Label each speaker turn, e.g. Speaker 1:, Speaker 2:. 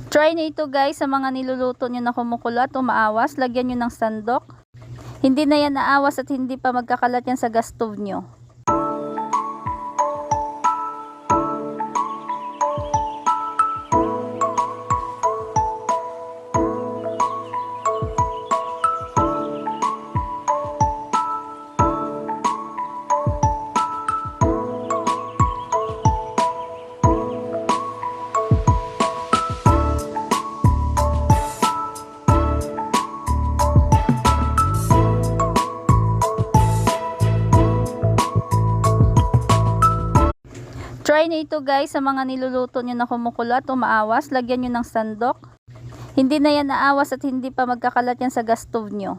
Speaker 1: Try nyo ito guys sa mga niluluto nyo na kumukulo at umaawas. Lagyan nyo ng sandok. Hindi na yan naawas at hindi pa magkakalat yan sa gas stove nyo. Try nyo ito guys sa mga niluluto nyo na kumukulo at umaawas. Lagyan nyo ng sandok. Hindi na yan naawas at hindi pa magkakalat yan sa gas stove nyo.